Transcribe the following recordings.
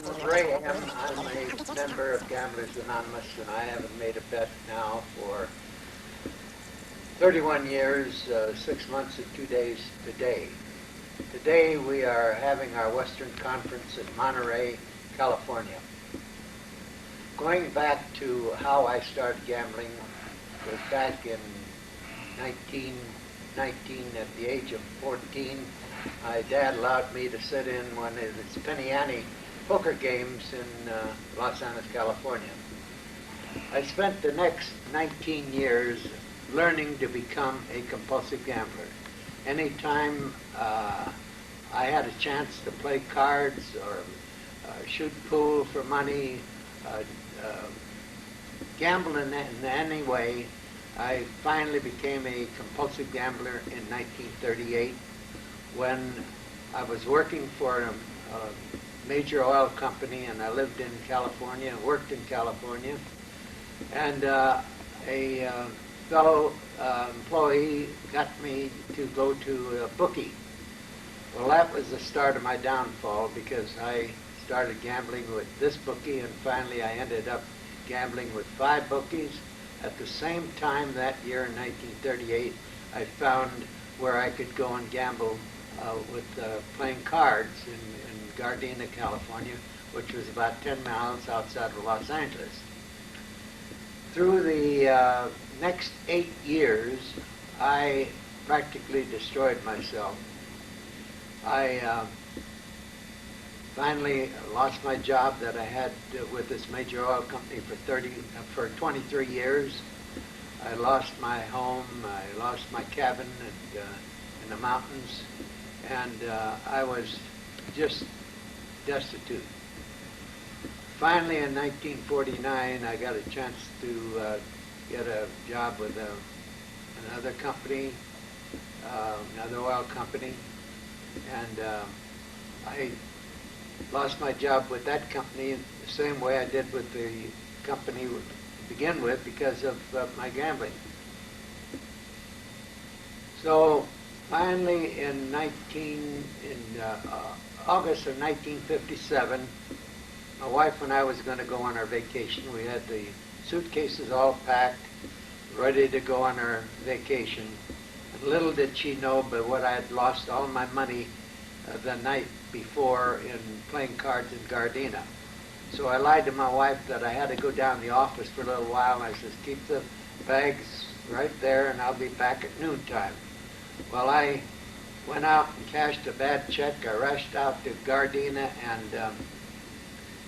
Ray M. I'm a member of Gamblers Anonymous, and I haven't made a bet now for 31 years, 6 months, and 2 days today. Today we are having our Western Conference in Monterey, California. Going back to how I started gambling was back in 1919 at the age of 14. My dad allowed me to sit in one of his penny ante poker games in Los Angeles, California. I spent the next 19 years learning to become a compulsive gambler. Anytime I had a chance to play cards or shoot pool for money, gamble in any way, I finally became a compulsive gambler in 1938 when I was working for a major oil company, and I lived in California, worked in California, and a fellow employee got me to go to a bookie. Well, that was the start of my downfall, because I started gambling with this bookie, and finally I ended up gambling with 5 bookies. At the same time that year in 1938, I found where I could go and gamble with playing cards in Gardena, California, which was about 10 miles outside of Los Angeles. Through the next 8 years, I practically destroyed myself. I finally lost my job that I had with this major oil company for 23 years. I lost my home. I lost my cabin in the mountains, and I was just destitute. Finally, in 1949, I got a chance to get a job with another company, another oil company, and I lost my job with that company the same way I did with the company to begin with, because of my gambling. So finally, in August of 1957, my wife and I was going to go on our vacation. We had the suitcases all packed, ready to go on our vacation. And little did she know but what I had lost all my money the night before in playing cards in Gardena. So I lied to my wife that I had to go down to the office for a little while, and I said, keep the bags right there and I'll be back at noontime. Well, I went out and cashed a bad check. I rushed out to Gardena and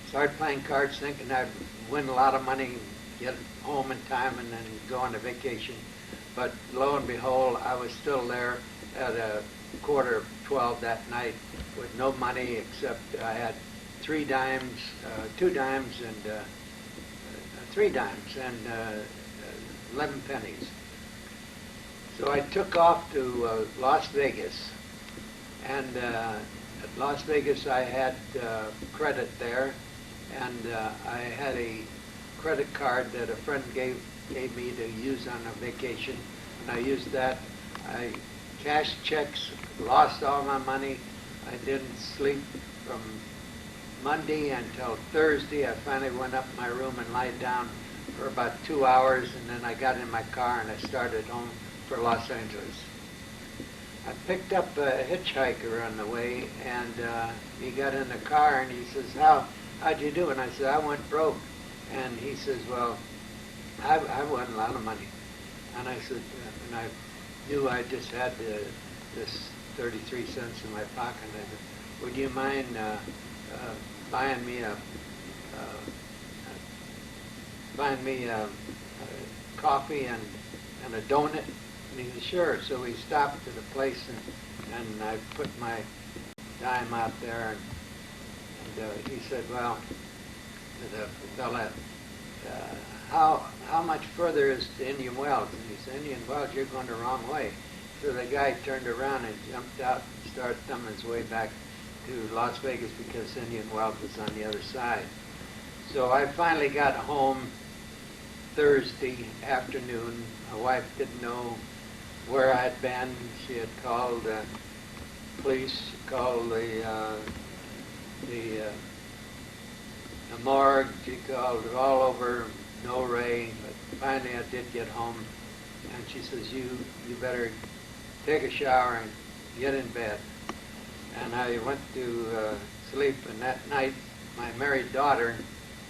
started playing cards, thinking I'd win a lot of money, get home in time, and then go on a vacation. But lo and behold, I was still there at 11:45 that night with no money, except I had 3 dimes, 2 dimes, and 3 dimes, and 11 pennies. So I took off to Las Vegas, and at Las Vegas I had credit there, and I had a credit card that a friend gave me to use on a vacation, and I used that. I cashed checks, lost all my money. I didn't sleep from Monday until Thursday. I finally went up in my room and lied down for about 2 hours, and then I got in my car and I started home for Los Angeles. I picked up a hitchhiker on the way, and he got in the car and he says, how'd you do? And I said, I went broke. And he says, well, I won a lot of money. And I said, and I knew I just had this 33 cents in my pocket. And I said, would you mind buying me a coffee and a donut? And he said, sure. So we stopped at a place, and I put my dime out there, and he said, well, to the fella, how much further is to Indian Wells? And he said, Indian Wells, you're going the wrong way. So the guy turned around and jumped out and started thumbing his way back to Las Vegas, because Indian Wells was on the other side. So I finally got home Thursday afternoon. My wife didn't know where I'd been. She had called police, called the the morgue. She called all over, no Ray. But finally, I did get home, and she says, "You better take a shower and get in bed." And I went to sleep. And that night, my married daughter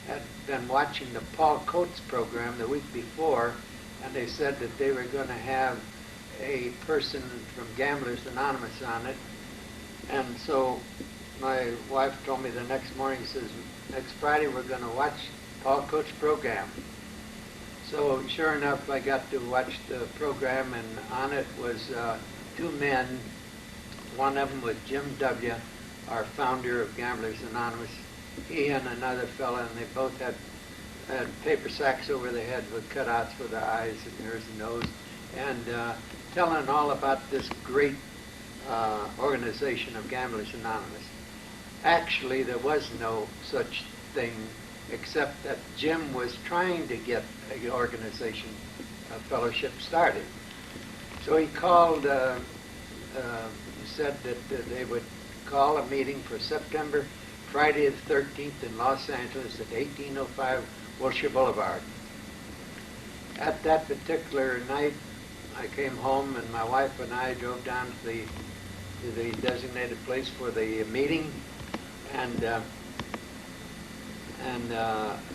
had been watching the Paul Coates program the week before, and they said that they were going to have a person from Gamblers Anonymous on it. And so my wife told me the next morning, says, "Next Friday we're going to watch Paul Coates' program." So sure enough, I got to watch the program, and on it was two men. One of them was Jim W., our founder of Gamblers Anonymous. He and another fella, and they both had paper sacks over their head with cutouts for their eyes and ears and nose, and telling all about this great organization of Gamblers Anonymous. Actually, there was no such thing, except that Jim was trying to get an organization, a fellowship started. So he called, he said that they would call a meeting for Friday the 13th in Los Angeles at 1805 Wilshire Boulevard. At that particular night, I came home, and my wife and I drove down to the designated place for the meeting, and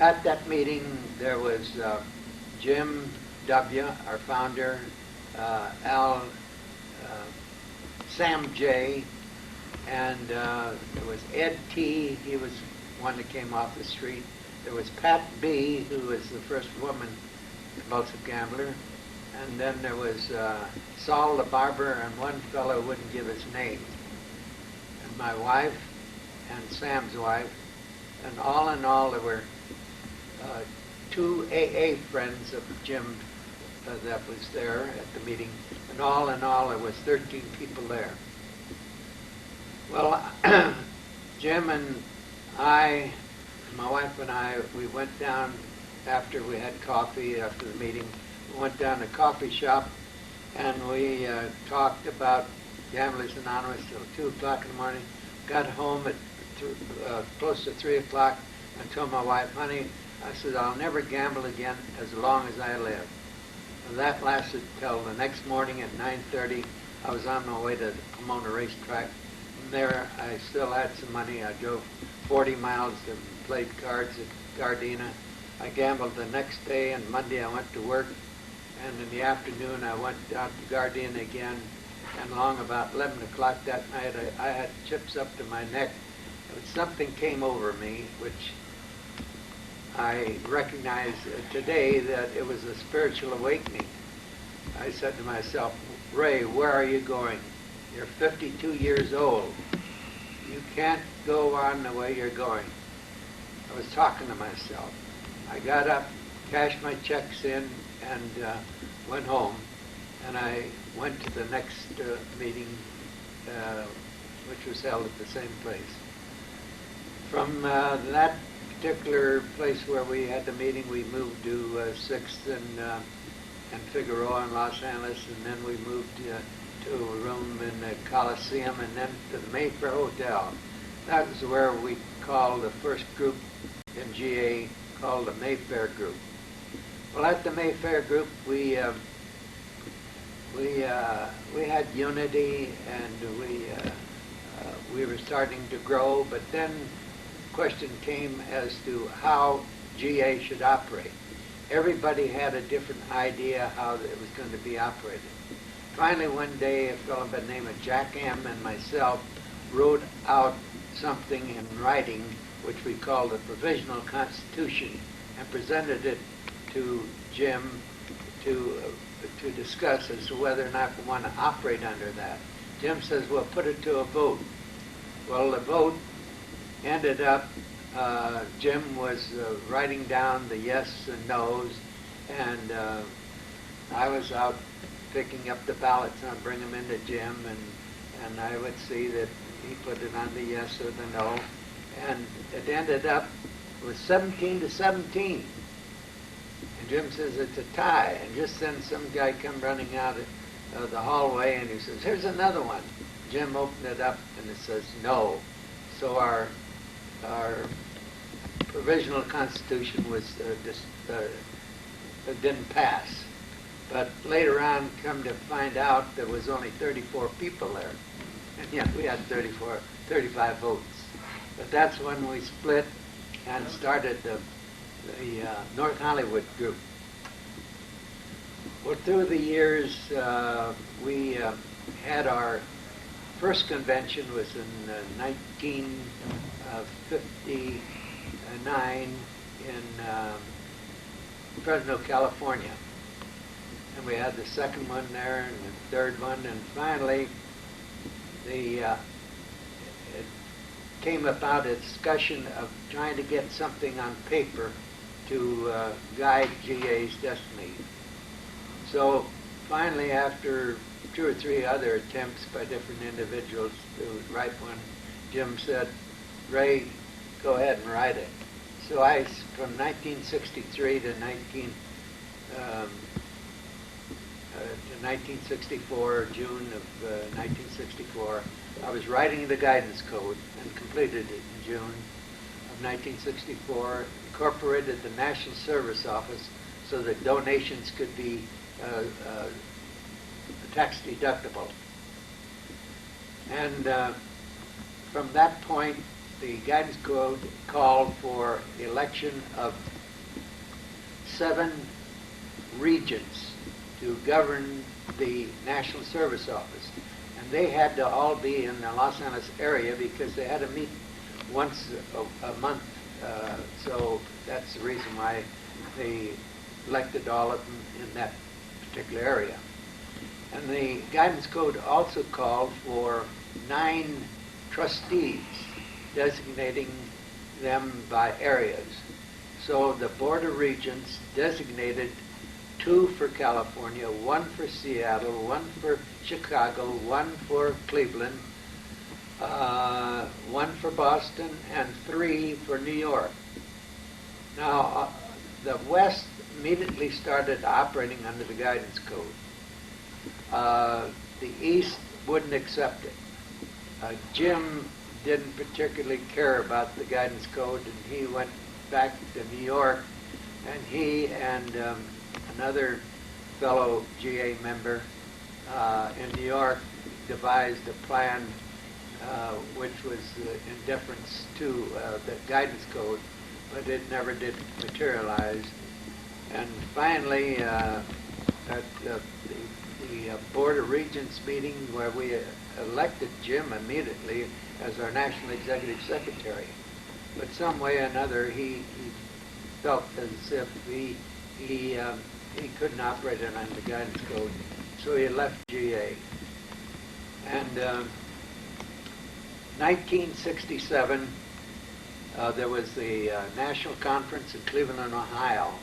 at that meeting there was Jim W., our founder, Sam J., and there was Ed T., he was one that came off the street. There was Pat B., who was the first woman compulsive gambler. And then there was Saul the barber, and one fellow wouldn't give his name. And my wife and Sam's wife, and all in all there were two AA friends of Jim that was there at the meeting. And all in all there was 13 people there. Well, Jim and I, my wife and I, we went down after we had coffee after the meeting. We went down to a coffee shop, and we talked about Gamblers Anonymous till 2 o'clock in the morning. Got home at close to 3 o'clock. I told my wife, "Honey," I said, "I'll never gamble again as long as I live." And that lasted till the next morning at 9:30. I was on my way to the Pomona racetrack. From there, I still had some money. I drove 40 miles and played cards at Gardena. I gambled the next day, and Monday I went to work. And in the afternoon, I went out to Gardena again. And along about 11 o'clock that night, I had chips up to my neck. But something came over me, which I recognize today that it was a spiritual awakening. I said to myself, "Ray, where are you going? You're 52 years old. You can't go on the way you're going." I was talking to myself. I got up, cashed my checks in, and went home. And I went to the next meeting, which was held at the same place. From that particular place where we had the meeting, we moved to 6th and Figueroa in Los Angeles, and then we moved to a room in the Coliseum, and then to the Mayfair Hotel. That was where we called the first group in GA, called the Mayfair Group. Well, at the Mayfair Group, we had unity, and we were starting to grow. But then the question came as to how GA should operate. Everybody had a different idea how it was going to be operated. Finally, one day, a fellow by the name of Jack M. and myself wrote out something in writing, which we called the Provisional Constitution, and presented it to Jim to discuss as to whether or not we want to operate under that. Jim says, "Well, put it to a vote." Well, the vote ended up, Jim was writing down the yes and no's, and I was out picking up the ballots, and I'd bring them into Jim, and I would see that he put it on the yes or the no, and it ended up with 17-17. And Jim says, "It's a tie." And just then some guy come running out of the hallway, and he says, "Here's another one." Jim opened it up, and it says no. So our provisional constitution was didn't pass. But later on, come to find out, there was only 34 people there. And yet we had 35 votes. But that's when we split and started the North Hollywood group. Well, through the years, we had our first convention was in 1959 in Fresno, California. And we had the second one there and the third one, and finally it came about a discussion of trying to get something on paper to guide GA's destiny. So finally, after 2 or 3 other attempts by different individuals to write one, Jim said, "Ray, go ahead and write it." So from 1963 to 1964, June of 1964, I was writing the guidance code and completed it in June of 1964, incorporated the National Service Office so that donations could be tax deductible. And from that point, the guidance code called for the election of 7 regents to govern the National Service Office. And they had to all be in the Los Angeles area because they had to meet once a month. So that's the reason why they elected all of them in that particular area. And the guidance code also called for 9 trustees, designating them by areas. So the Board of Regents designated 2 for California, 1 for Seattle, 1 for Chicago, 1 for Cleveland, 1 for Boston, and 3 for New York. Now, the West immediately started operating under the guidance code. The East wouldn't accept it. Jim didn't particularly care about the guidance code, and he went back to New York, and he and another fellow GA member in New York devised a plan which was in deference to the guidance code, but it never did materialize. And finally, at the Board of Regents meeting where we elected Jim immediately as our National Executive Secretary. But some way or another, he felt as if he couldn't operate it under the guidance code, so he left GA. And 1967, there was the National Conference in Cleveland, Ohio.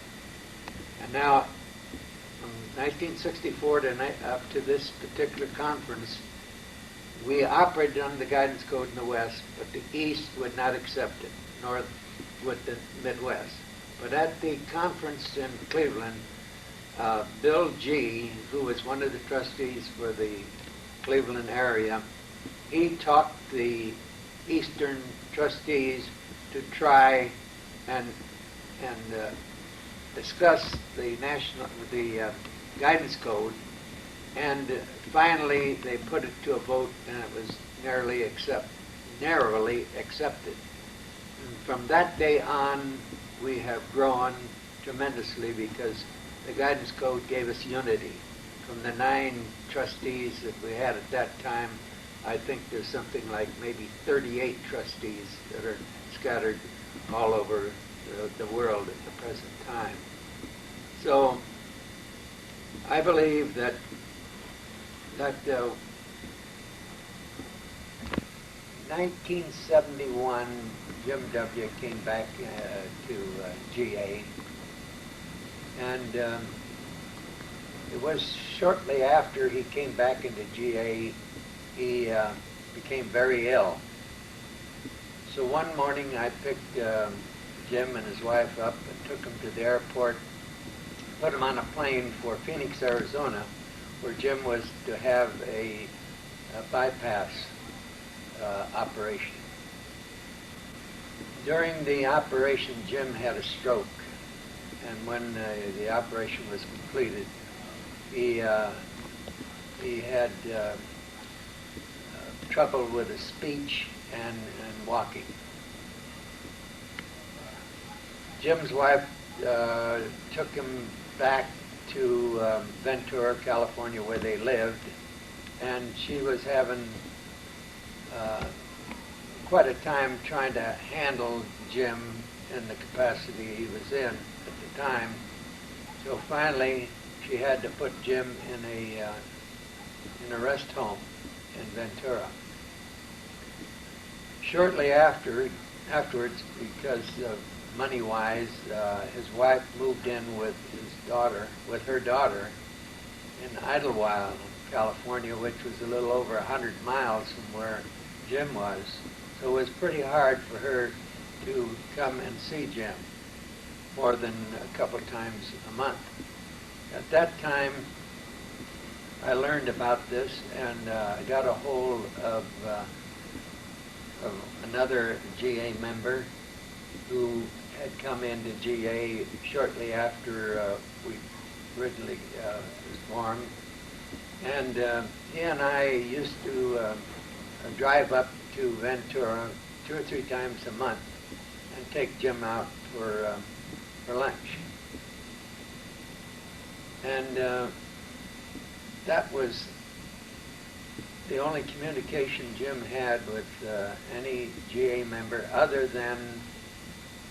And now, from 1964 to up to this particular conference, we operated under the guidance code in the West, but the East would not accept it, nor would the Midwest. But at the conference in Cleveland, Bill G., who was one of the trustees for the Cleveland area, he talked the Eastern trustees to try and discuss the guidance code, and finally they put it to a vote, and it was narrowly accepted. And from that day on, we have grown tremendously because the guidance code gave us unity. From the 9 trustees that we had at that time, I think there's something like maybe 38 trustees that are scattered all over the world at the present time. So I believe that 1971, Jim W. came back to GA, and it was shortly after he came back into GA, he became very ill. So one morning I picked Jim and his wife up and took him to the airport, put him on a plane for Phoenix, Arizona, where Jim was to have a bypass operation. During the operation, Jim had a stroke, and when the operation was completed, he had trouble with his speech and walking. Jim's wife took him back to Ventura, California, where they lived, and she was having quite a time trying to handle Jim in the capacity he was in at the time. So finally, she had to put Jim in a rest home in Ventura. Shortly afterwards, because money-wise, his wife moved in with her daughter, in Idlewild, California, which was a little over 100 miles from where Jim was. So it was pretty hard for her to come and see Jim more than a couple times a month. At that time, I learned about this and got a hold of another GA member who had come into GA shortly after we originally was formed. And he and I used to drive up to Ventura 2 or 3 times a month and take Jim out for lunch. And that was the only communication Jim had with any GA member other than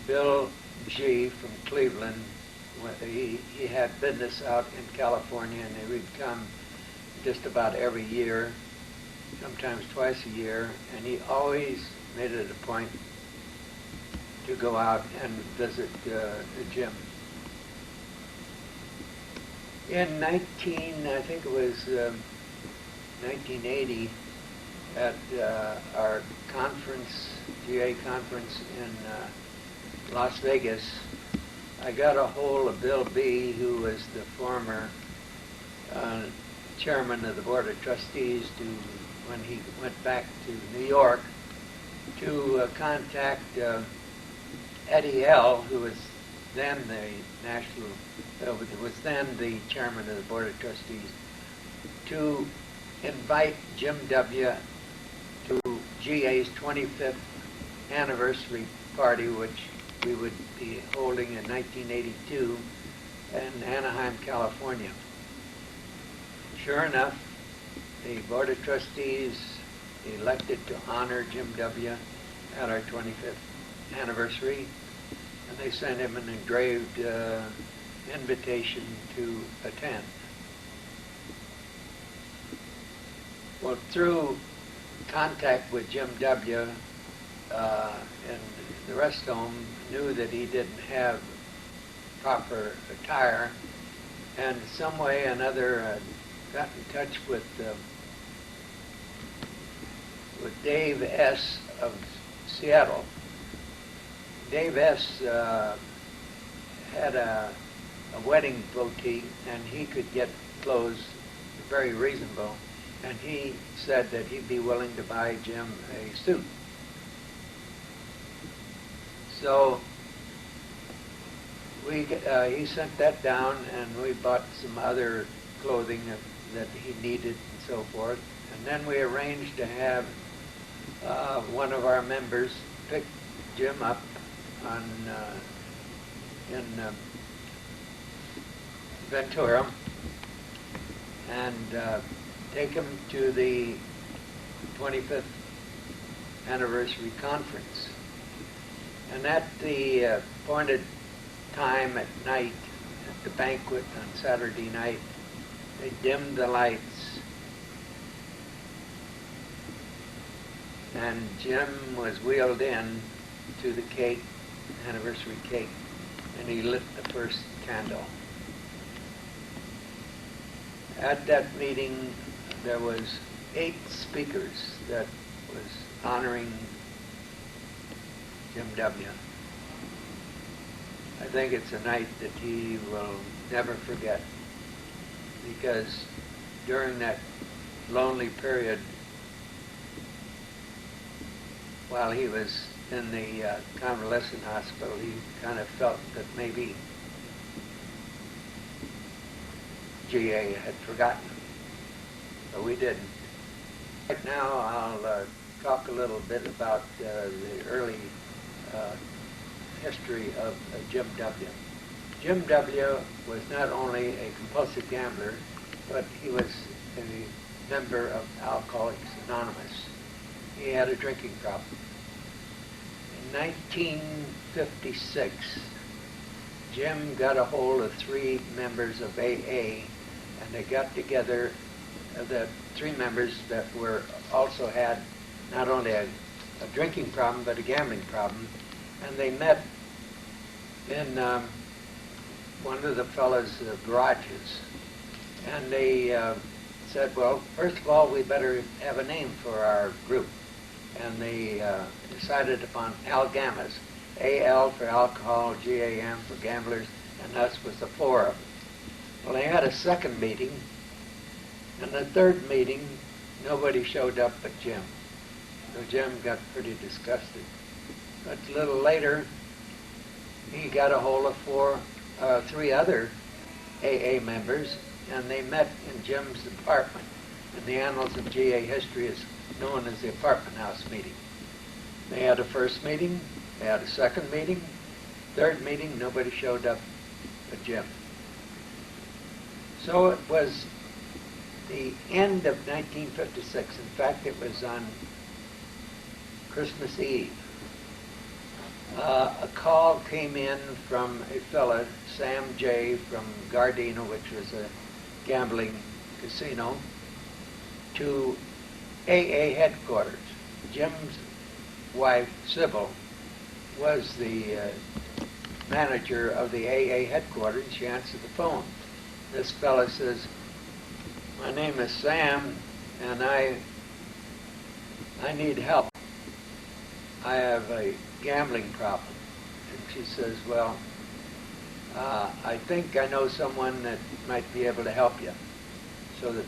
Bill G. from Cleveland. He had business out in California, and he would come just about every year, sometimes twice a year, and he always made it a point to go out and visit Jim. In I think it was 1980, at our conference, GA conference in Las Vegas, I got a hold of Bill B., who was the former chairman of the Board of Trustees, when he went back to New York, to contact Eddie L., who was then was then the chairman of the Board of Trustees, to invite Jim W. to GA's 25th anniversary party, which we would be holding in 1982 in Anaheim, California. Sure enough, the Board of Trustees elected to honor Jim W. at our 25th anniversary, and they sent him an engraved invitation to attend. Well, through contact with Jim W. and the rest home, knew that he didn't have proper attire, and some way or another got in touch with Dave S. of Seattle. Dave S. Had a wedding boutique, and he could get clothes very reasonable, and he said that he'd be willing to buy Jim a suit. So he sent that down, and we bought some other clothing that he needed and so forth. And then we arranged to have one of our members pick Jim up in Ventura and take him to the 25th anniversary conference. And at the appointed time at night, at the banquet on Saturday night, they dimmed the lights, and Jim was wheeled in to the cake, anniversary cake, and he lit the first candle. At that meeting, there was 8 speakers that was honoring Jim W. I think it's a night that he will never forget, because during that lonely period, while he was in the convalescent hospital, he kind of felt that maybe GA had forgotten him, but we didn't. Right now, I'll talk a little bit about the early history of Jim W. Jim W. was not only a compulsive gambler, but he was a member of Alcoholics Anonymous. He had a drinking problem. In 1956, Jim got a hold of 3 members of AA, and they got together, the 3 members that were also had not only a drinking problem, but a gambling problem, and they met in one of the fellows' garages, and they said, well, first of all, we better have a name for our group. And they decided upon Algamas, A-L for alcohol, G-A-M for gamblers, and us was the 4 of them. Well, they had a second meeting, and the third meeting, nobody showed up but Jim. So Jim got pretty disgusted. But a little later, he got a hold of 3 other AA members, and they met in Jim's apartment. In the annals of GA history is known as the apartment house meeting. They had a first meeting, they had a second meeting, third meeting, nobody showed up but Jim. So it was the end of 1956. In fact, it was on Christmas Eve. A call came in from a fella, Sam J. from Gardena, which was a gambling casino, to AA headquarters. Jim's wife, Sybil, was the manager of the AA headquarters. She answered the phone. This fella says, my name is Sam, and I need help. I have a gambling problem. And she says, well, I think I know someone that might be able to help you. So that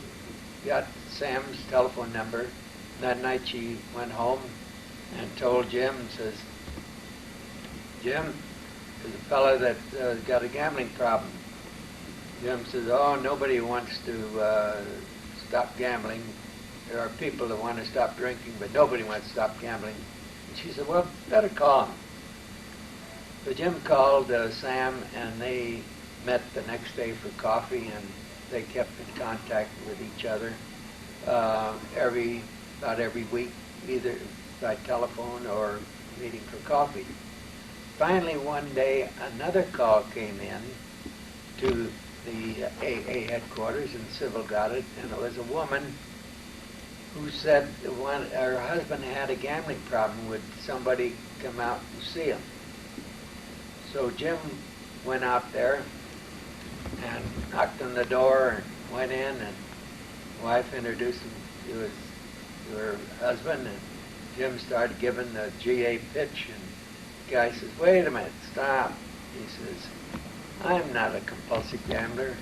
got Sam's telephone number. That night she went home and told Jim, and says, Jim, there's a fellow that got a gambling problem. Jim says, oh, nobody wants to stop gambling. There are people that want to stop drinking, but nobody wants to stop gambling. And she said, well, better call him. So Jim called Sam, and they met the next day for coffee, and they kept in contact with each other about every week, either by telephone or meeting for coffee. Finally, one day, another call came in to the AA headquarters, and Sybil got it, and it was a woman who said her husband had a gambling problem. Would somebody come out and see him? So Jim went out there and knocked on the door and went in, and the wife introduced him to her husband, and Jim started giving the GA pitch, and the guy says, wait a minute, stop. He says, I'm not a compulsive gambler.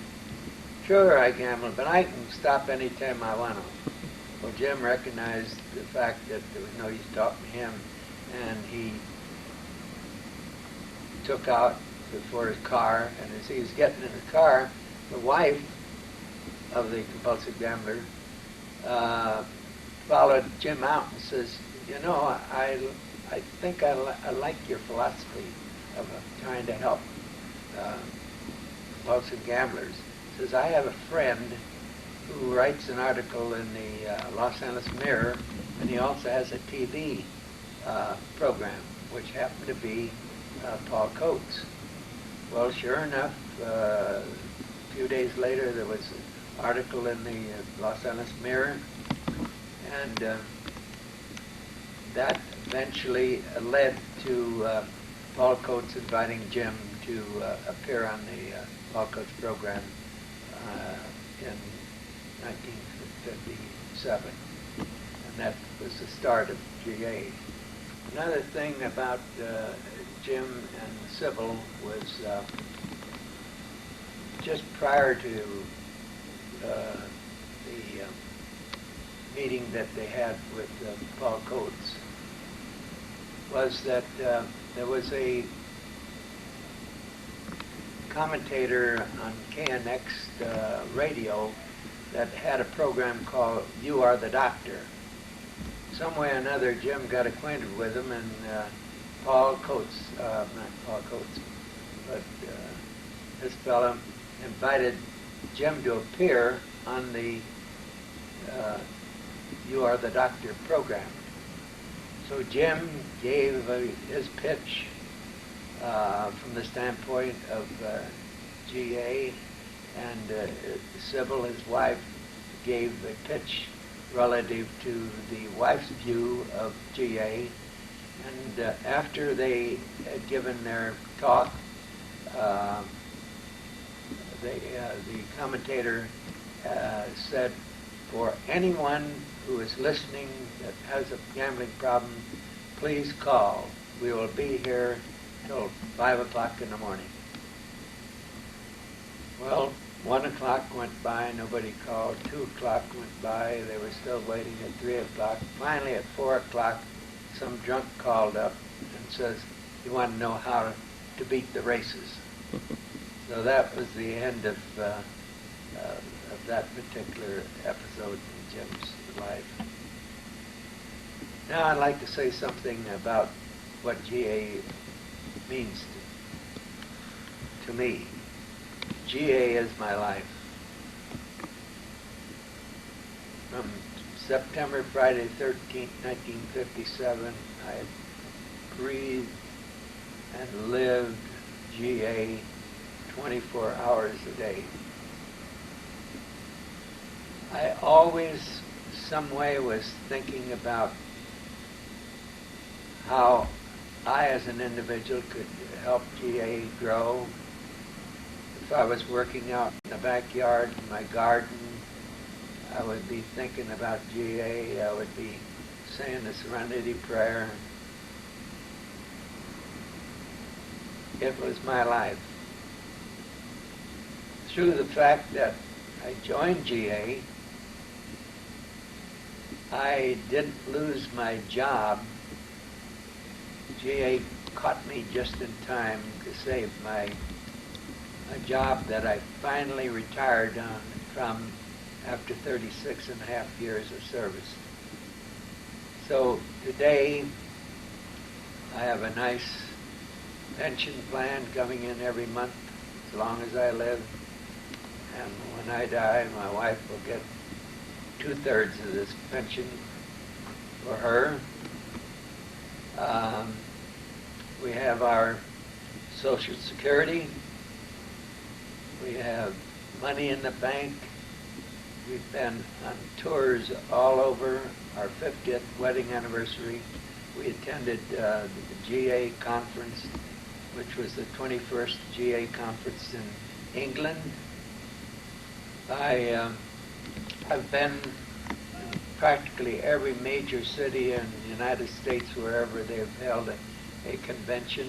Sure, I gamble, but I can stop any time I want to. Well, Jim recognized the fact that there was no use talking to him, and he took out for his car, and as he was getting in the car, the wife of the compulsive gambler followed Jim out and says, you know, I think I like your philosophy of trying to help compulsive gamblers. Says, I have a friend who writes an article in the Los Angeles Mirror, and he also has a TV program, which happened to be Paul Coates. Well, sure enough, a few days later, there was an article in the Los Angeles Mirror, and that eventually led to Paul Coates inviting Jim to appear on the Paul Coates program in 1957, and that was the start of GA. Another thing about Jim and Sybil was just prior to the meeting that they had with Paul Coates, was that there was a commentator on KNX radio that had a program called You Are the Doctor. Some way or another, Jim got acquainted with him, and Paul Coates, not Paul Coates, but this fellow invited Jim to appear on the You Are the Doctor program. So Jim gave his pitch from the standpoint of GA, and Sybil, his wife, gave a pitch relative to the wife's view of GA. And after they had given their talk, the commentator said, for anyone who is listening that has a gambling problem, please call. We will be here till 5 o'clock in the morning. Well, 1 o'clock went by, nobody called. 2 o'clock went by, they were still waiting at 3 o'clock. Finally, at 4 o'clock, some drunk called up and says, he wanted to know how to beat the races. So that was the end of that particular episode in Jim's life. Now I'd like to say something about what GA means to me. GA is my life. From Friday 13th, 1957, I breathed and lived GA 24 hours a day. I always, some way, was thinking about how I, as an individual, could help GA grow. If I was working out in the backyard in my garden, I would be thinking about GA. I would be saying the Serenity Prayer. It was my life. Through the fact that I joined GA, I didn't lose my job. GA caught me just in time to save my job that I finally retired from after 36 and a half years of service. So today, I have a nice pension plan coming in every month as long as I live. And when I die, my wife will get 2/3 of this pension for her. We have our Social Security. We have money in the bank. We've been on tours all over. Our 50th wedding anniversary, we attended the GA conference, which was the 21st GA conference in England. I've been in practically every major city in the United States wherever they've held a convention.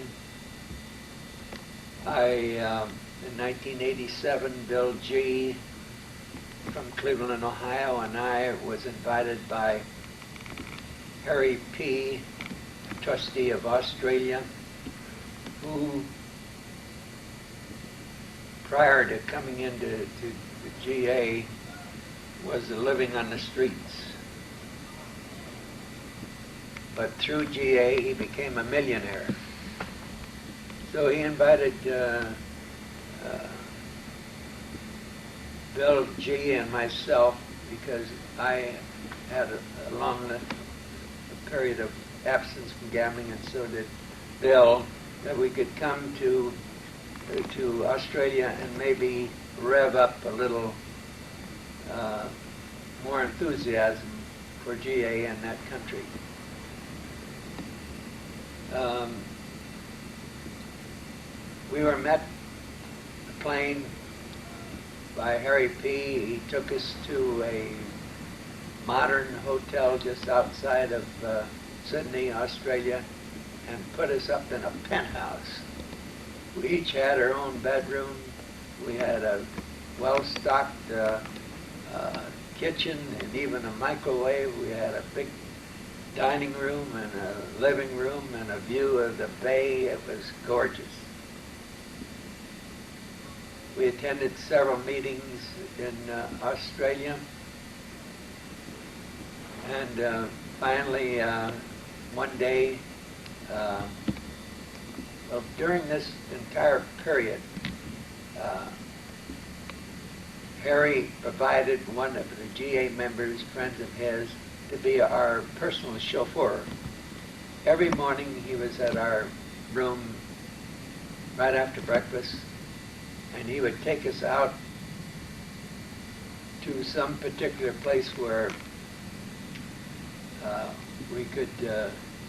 In 1987, Bill G. from Cleveland, Ohio, and I was invited by Harry P., trustee of Australia, who, prior to coming into the GA, was living on the streets. But through GA, he became a millionaire. So he invited Bill G. and myself, because I had a long period of absence from gambling, and so did Bill, that we could come to Australia and maybe rev up a little more enthusiasm for GA in that country. We were met on the plane by Harry P. He took us to a modern hotel just outside of Sydney, Australia, and put us up in a penthouse. We each had our own bedroom. We had a well-stocked kitchen and even a microwave. We had a big dining room and a living room and a view of the bay. It was gorgeous. We attended several meetings in Australia. And finally, one day, during this entire period, Harry provided one of the GA members, friends of his, to be our personal chauffeur. Every morning he was at our room right after breakfast, and he would take us out to some particular place where we could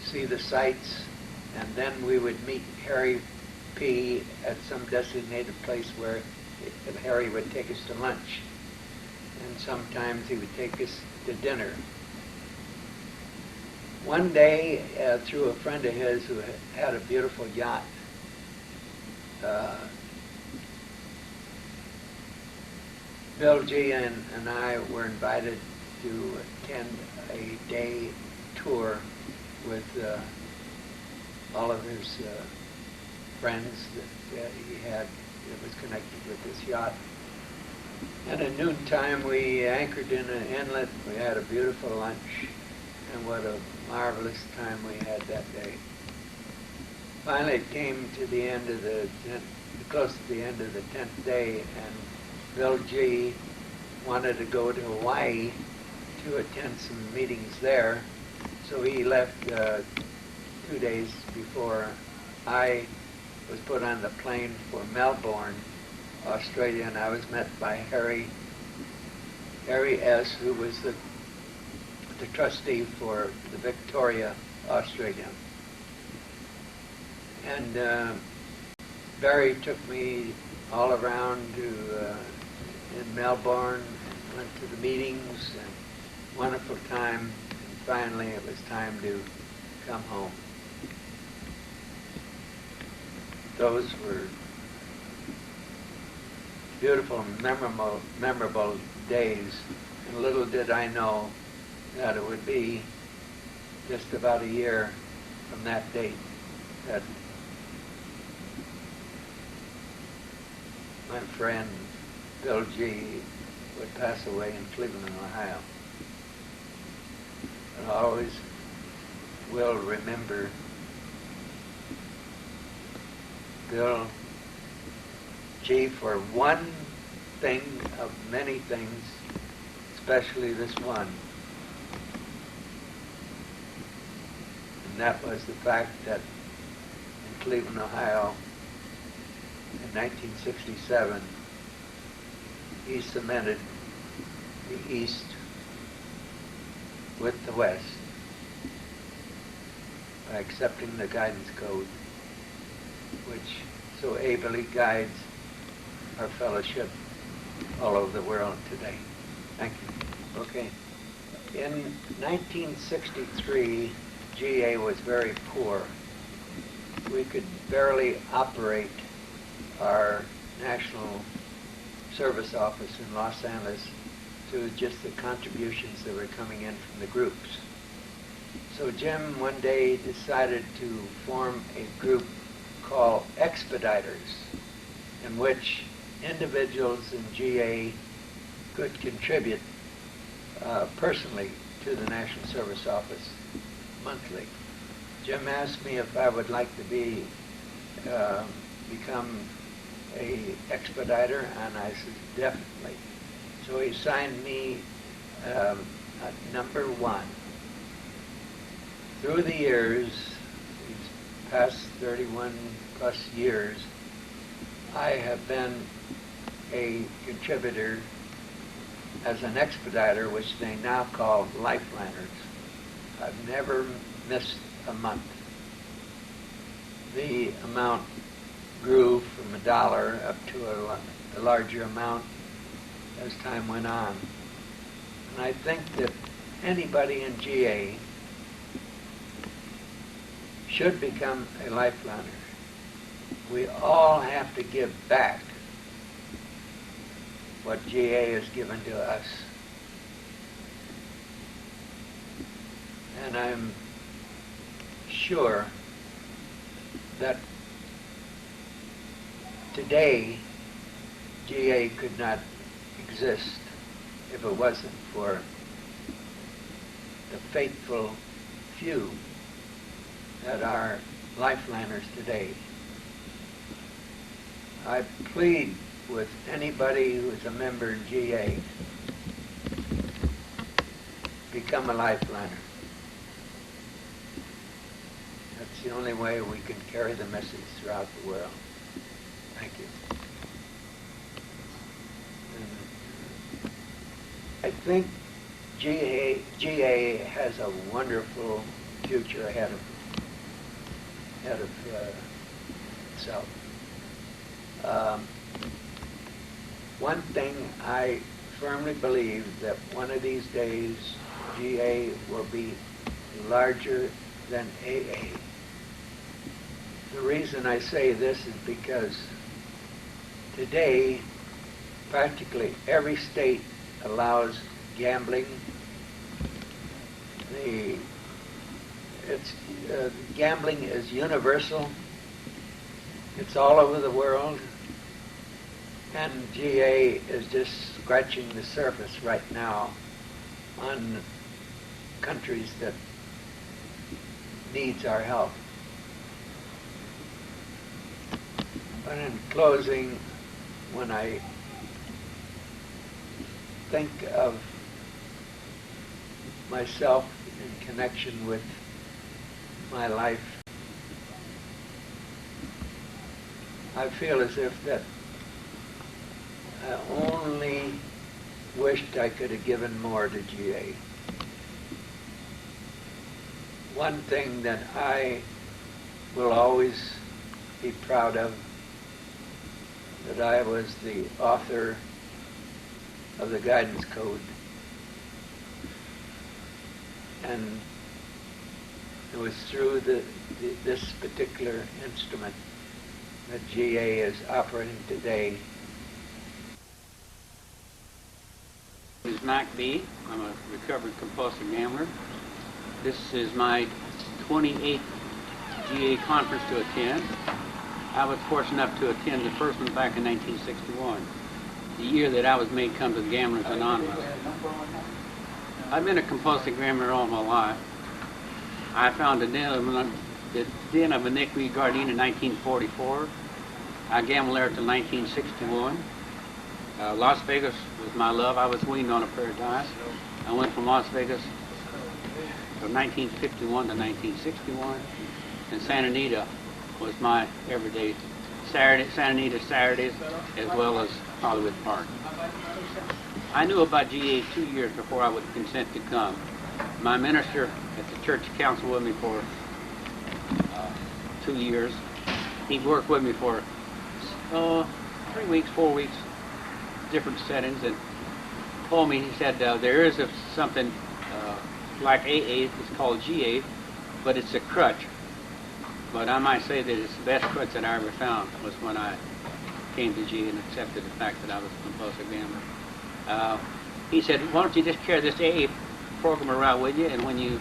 see the sights, and then we would meet Harry P. at some designated place where Harry would take us to lunch, and sometimes he would take us to dinner. One day, through a friend of his who had a beautiful yacht, Bill G. and I were invited to attend a day tour with all of his friends that he had that was connected with this yacht. And at noontime we anchored in an inlet. We had a beautiful lunch, and what a marvelous time we had that day. Finally it came to the end of close to the end of the 10th day, and Bill G. wanted to go to Hawaii to attend some meetings there. So he left 2 days before I was put on the plane for Melbourne, Australia, and I was met by Harry S., who was the trustee for the Victoria, Australia. And Barry took me all around in Melbourne, and went to the meetings, and wonderful time. And finally, it was time to come home. Those were beautiful, memorable days, and little did I know that it would be just about a year from that date that my friend Bill G. would pass away in Cleveland, Ohio. And I always will remember Bill G. for one thing of many things, especially this one. And that was the fact that in Cleveland, Ohio, in 1967, he cemented the East with the West by accepting the guidance code, which so ably guides our fellowship all over the world today. Thank you. Okay. In 1963, GA was very poor. We could barely operate our National Service Office in Los Angeles to just the contributions that were coming in from the groups. So Jim one day decided to form a group called Expediters, in which individuals in GA could contribute personally to the National Service Office monthly. Jim asked me if I would like to become a expediter, and I said definitely. So he signed me at number 1. Through the years, these past 31 plus years, I have been a contributor as an expediter, which they now call lifeliners. I've never missed a month. The amount grew from $1 up to a larger amount as time went on. And I think that anybody in GA should become a lifeliner. We all have to give back what GA has given to us. And I'm sure that today GA could not exist if it wasn't for the faithful few that are lifeliners today. I plead with anybody who is a member in GA, become a lifeliner. That's the only way we can carry the message throughout the world. Thank you. And I think GA has a wonderful future ahead of itself. One thing I firmly believe that one of these days GA will be larger than AA. The reason I say this is because today practically every state allows gambling. Gambling is universal. It's all over the world. And GA is just scratching the surface right now on countries that needs our help. But in closing, when I think of myself in connection with my life, I feel as if that I only wished I could have given more to GA. One thing that I will always be proud of, that I was the author of the Guidance Code. And it was through this particular instrument that GA is operating today. My name is Mac B. I'm a recovered compulsive gambler. This is my 28th GA conference to attend. I was fortunate enough to attend the first one back in 1961, the year that I was made come to the Gamblers Anonymous. I've been a compulsive gambler all my life. I found the Den of Iniquity Gardena in 1944. I gambled there until 1961. Las Vegas was my love. I was weaned on a paradise. I went from Las Vegas from 1951 to 1961. And Santa Anita was my everyday Santa Anita Saturdays, as well as Hollywood Park. I knew about GA 2 years before I would consent to come. My minister at the church council with me for 2 years. He worked with me for 3 weeks, 4 weeks, different settings, and told me, he said, there is something like AA, it's called GA, but it's a crutch. But I might say that it's the best crutch that I ever found was when I came to GA and accepted the fact that I was a compulsive gambler. He said, why don't you just carry this AA program around with you, and when you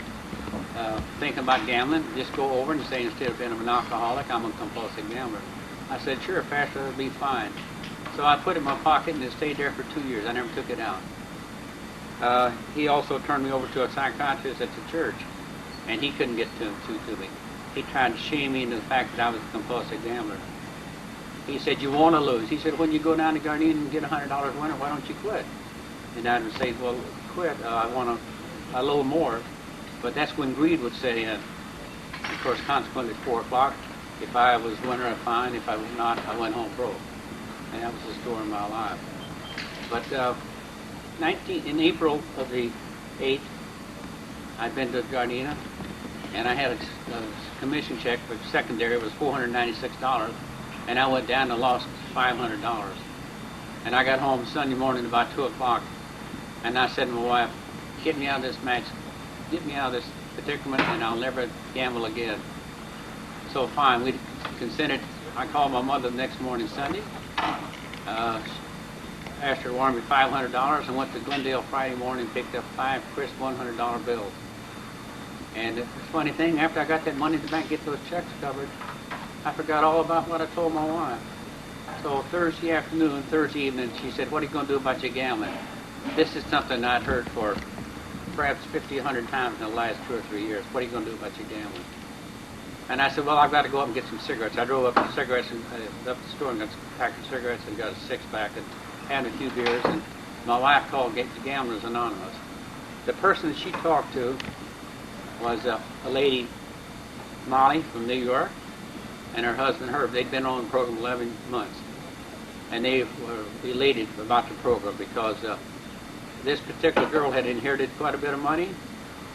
think about gambling, just go over and say, instead of being an alcoholic, I'm a compulsive gambler. I said, sure, Pastor, that'll be fine. So I put it in my pocket, and it stayed there for 2 years. I never took it out. He also turned me over to a psychiatrist at the church, and he couldn't get to me. He tried to shame me into the fact that I was a compulsive gambler. He said, you want to lose. He said, when you go down to Gardena and get $100 winner, why don't you quit? And I would say, well, quit. I want a little more. But that's when greed would set in. Of course, consequently, at 4 o'clock, if I was winner, I fine. If I was not, I went home broke. And that was the story of my life. But in April of the 8th, I'd been to Gardena, and I had a commission check for secondary. It was $496, and I went down and lost $500. And I got home Sunday morning about 2 o'clock, and I said to my wife, get me out of this match, get me out of this predicament, and I'll never gamble again. So fine, we consented. I called my mother the next morning, Sunday, asked her to loan me $500, and went to Glendale Friday morning and picked up 5 crisp $100 bills. And the funny thing, after I got that money in the bank, get those checks covered, I forgot all about what I told my wife. So Thursday afternoon, Thursday evening, she said, "What are you going to do about your gambling?" This is something I'd heard for perhaps 50, 100 times in the last 2 or 3 years. "What are you going to do about your gambling?" And I said, "Well, I've got to go up and get some cigarettes." I drove up to cigarettes and up the store and got a pack of cigarettes and got a six-pack and had a few beers. And my wife called Gamblers Anonymous. The person that she talked to was a lady, Molly, from New York, and her husband, Herb. They'd been on the program 11 months. And they were elated about the program because this particular girl had inherited quite a bit of money,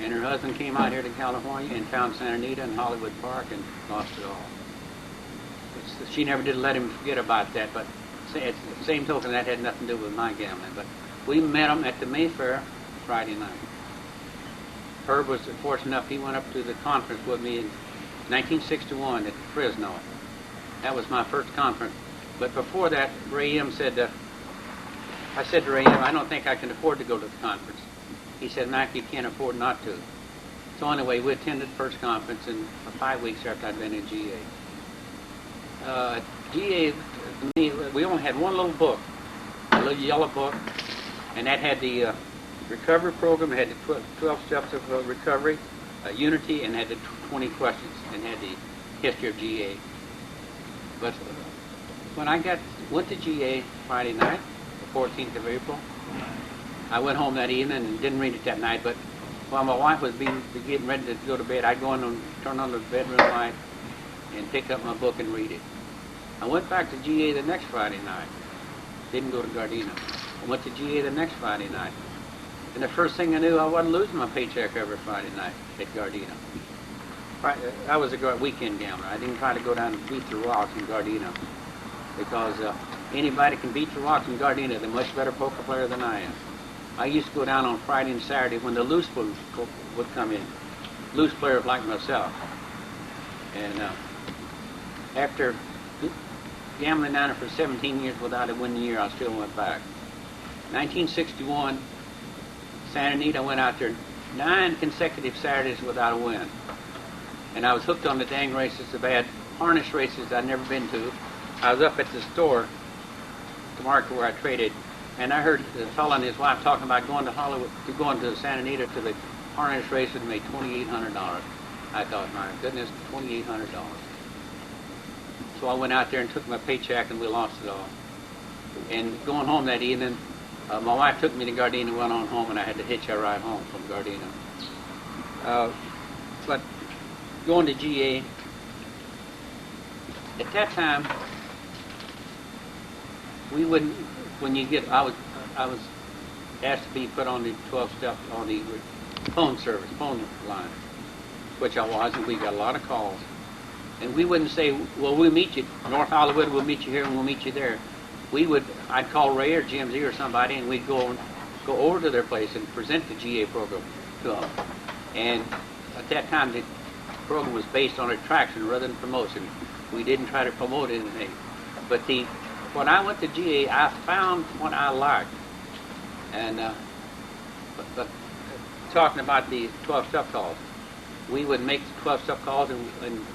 and her husband came out here to California and found Santa Anita and Hollywood Park and lost it all. She never did let him forget about that, but at the same token, that had nothing to do with my gambling. But we met him at the Mayfair Friday night. Herb was fortunate enough, he went up to the conference with me in 1961 at Fresno. That was my first conference. But before that, Ray M. said, I said to Ray M., "I don't think I can afford to go to the conference." He said, "Mac, you can't afford not to." So anyway, we attended the first conference in 5 weeks after I'd been in GA. GA, to me, we only had one little book, a little yellow book, and that had the recovery program. It had the 12 steps of recovery, unity, and had the 20 questions, and had the history of GA. But when I went to GA Friday night, the 14th of April, I went home that evening and didn't read it that night, but while my wife was getting ready to go to bed, I'd go in and turn on the bedroom light and pick up my book and read it. I went back to GA the next Friday night. Didn't go to Gardena. I went to GA the next Friday night. And the first thing I knew, I wasn't losing my paycheck every Friday night at Gardena. I was a weekend gambler. I didn't try to go down and beat the rocks in Gardena, because anybody can beat the rocks in Gardena. They're a much better poker player than I am. I used to go down on Friday and Saturday when the loose ones would come in, loose players like myself. And after gambling down there for 17 years without a winning year, I still went back. 1961, Santa Anita, I went out there 9 consecutive Saturdays without a win. And I was hooked on the dang races, the bad harness races I'd never been to. I was up at the store, the market where I traded, and I heard the fellow and his wife talking about going to Hollywood, going to Santa Anita to the harness races and made $2,800. I thought, my goodness, $2,800. So I went out there and took my paycheck, and we lost it all. And going home that evening, my wife took me to Gardena and went on home, and I had to hitch a ride home from Gardena. But going to GA, at that time, we wouldn't, when you get, I was asked to be put on the 12 step, on the phone service, phone line, which I was, and we got a lot of calls. And we wouldn't say, "Well, we'll meet you, North Hollywood, we'll meet you here, and we'll meet you there." I'd call Ray or GMZ or somebody, and we'd go over to their place and present the GA program to them. And at that time, the program was based on attraction rather than promotion. We didn't try to promote anything. But when I went to GA, I found what I liked. And but talking about the 12-step calls, we would make 12-step calls, and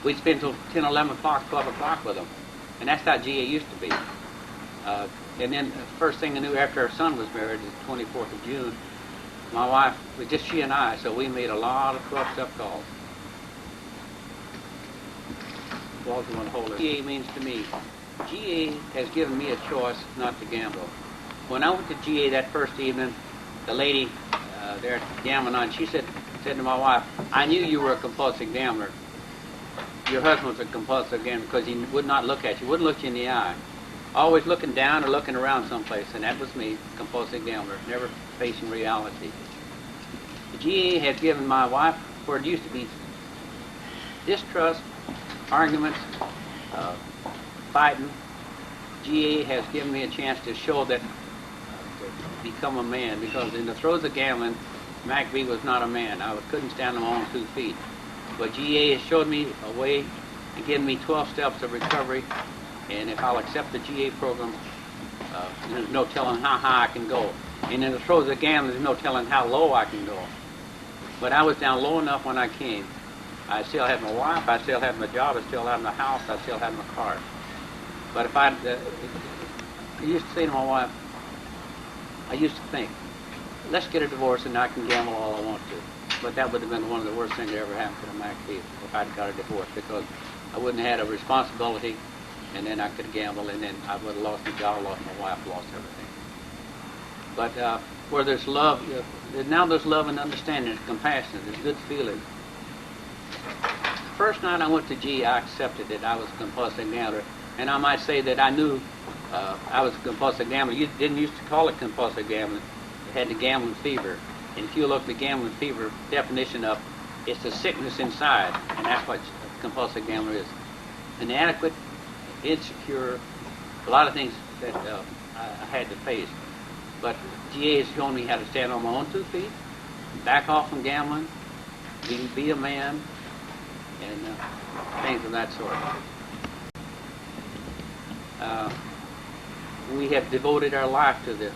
we'd spend till 10, 11 o'clock, 12 o'clock with them. And that's how GA used to be. And then the first thing I knew after our son was married, the 24th of June, my wife, it was just she and I, so we made a lot of 12-step calls. Walter, you want to hold it? GA means to me, GA has given me a choice not to gamble. When I went to GA that first evening, the lady there gambling on, she said to my wife, "I knew you were a compulsive gambler. Your husband was a compulsive gambler because he would not look at you, wouldn't look you in the eye. Always looking down or looking around someplace," and that was me, compulsive gambler, never facing reality. The GA has given my wife, where it used to be distrust, arguments, fighting, GA has given me a chance to show that, to become a man, because in the throes of gambling, Mac B was not a man. I couldn't stand on my own 2 feet. But GA has showed me a way and given me 12 steps of recovery, and if I'll accept the GA program, there's no telling how high I can go. And in the throes of gambling, there's no telling how low I can go. But I was down low enough when I came. I still had my wife, I still had my job, I still had my house, I still had my car. But if I used to say to my wife, I used to think, let's get a divorce and I can gamble all I want to. But that would have been one of the worst things that ever happened to Mac Keith if I'd got a divorce, because I wouldn't have had a responsibility, and then I could gamble, and then I would have lost my job, lost my wife, lost everything. But where there's love, now there's love and understanding, there's compassion, there's good feeling. First night I went to GA, I accepted that I was a compulsive gambler, and I might say that I knew I was a compulsive gambler. You didn't used to call it compulsive gambling. It had the gambling fever. And if you look at the gambling fever definition up, it's a sickness inside, and that's what a compulsive gambler is. Inadequate, insecure, a lot of things that I had to face. But GA has shown me how to stand on my own 2 feet, back off from gambling, be a man, and things of that sort. We have devoted our life to the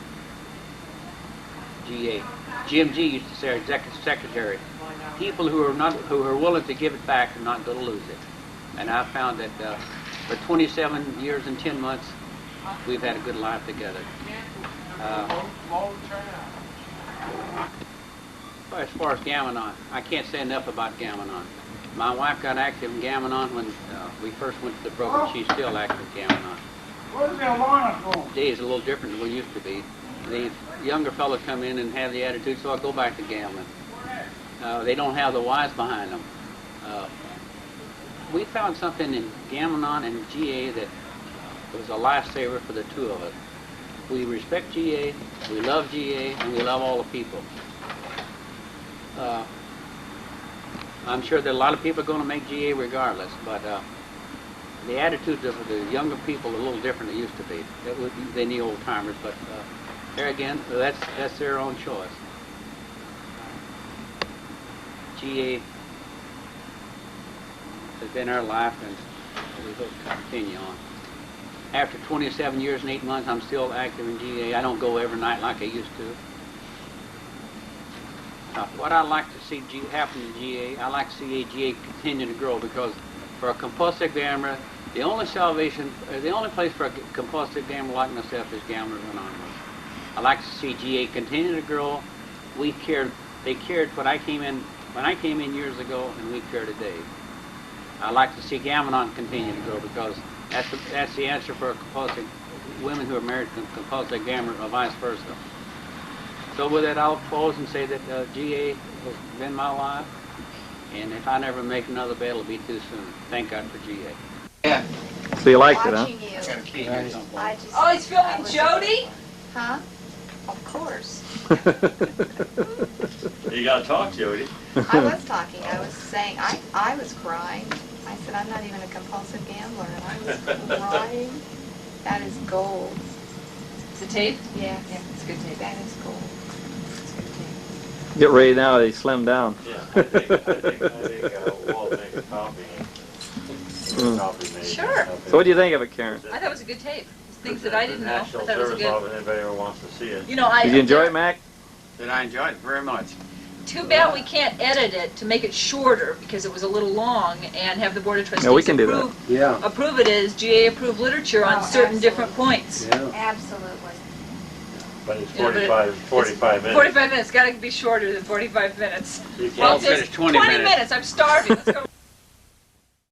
GA. Jim G used to say, our executive secretary, people who are willing to give it back are not going to lose it. And I found that for 27 years and 10 months, we've had a good life together. As far as Gam-Anon, I can't say enough about Gam-Anon. My wife got active in Gam-Anon when we first went to the program. She's still active in Gam-Anon. Where's the alarm going? Today is a little different than we used to be. The younger fellows come in and have the attitude, so I'll go back to gambling. They don't have the whys behind them. We found something in Gam-Anon and GA that was a lifesaver for the 2 of us. We respect GA, we love GA, and we love all the people. I'm sure that a lot of people are going to make GA regardless, but the attitudes of the younger people are a little different than it used to be. Than the old timers, but there again, that's their own choice. GA has been our life, and we hope to continue on. After 27 years and 8 months, I'm still active in GA. I don't go every night like I used to. What I like to see happen in GA, I like to see GA continue to grow, because for a compulsive gambler, the only place for a compulsive gambler like myself is Gamblers Anonymous. I like to see GA continue to grow. They cared when I came in years ago, and we care today. I like to see Gam-Anon continue to grow, because that's the answer for compulsive women who are married to compulsive gamblers, or vice versa. So with that, I'll close and say that GA has been my life, and if I never make another bet, it'll be too soon. Thank God for GA. Yeah. So you liked it, huh? Watching you. I just, Oh, he's filming Jody? Huh? Of course. You gotta talk, Jody. I was talking. I was saying, I was crying. I said, I'm not even a compulsive gambler, and I was crying. That is gold. It's a tape? Yeah. Yeah, it's a good tape. That is gold. It's a good tape. Get ready now, they slim down. Yeah, I think Walt make a copy. Copy made. Sure. So what do you think of it, Karen? I thought it was a good tape. Things that I didn't know. I National thought it was a Service good. Office, if anybody ever wants to see it. You know, I. Did you enjoy it, Mac? Did I enjoy it very much? Too bad we can't edit it to make it shorter, because it was a little long, and have the Board of Trustees Yeah, we can do that. Yeah. approve it as GA approved literature on Oh, certain absolutely. different points. Yeah. Absolutely. But it's Yeah, but 45 minutes. 45 minutes. Got to be shorter than 45 minutes. You can't- Well, Well, just it's 20 minutes. I'm starving. Let's go.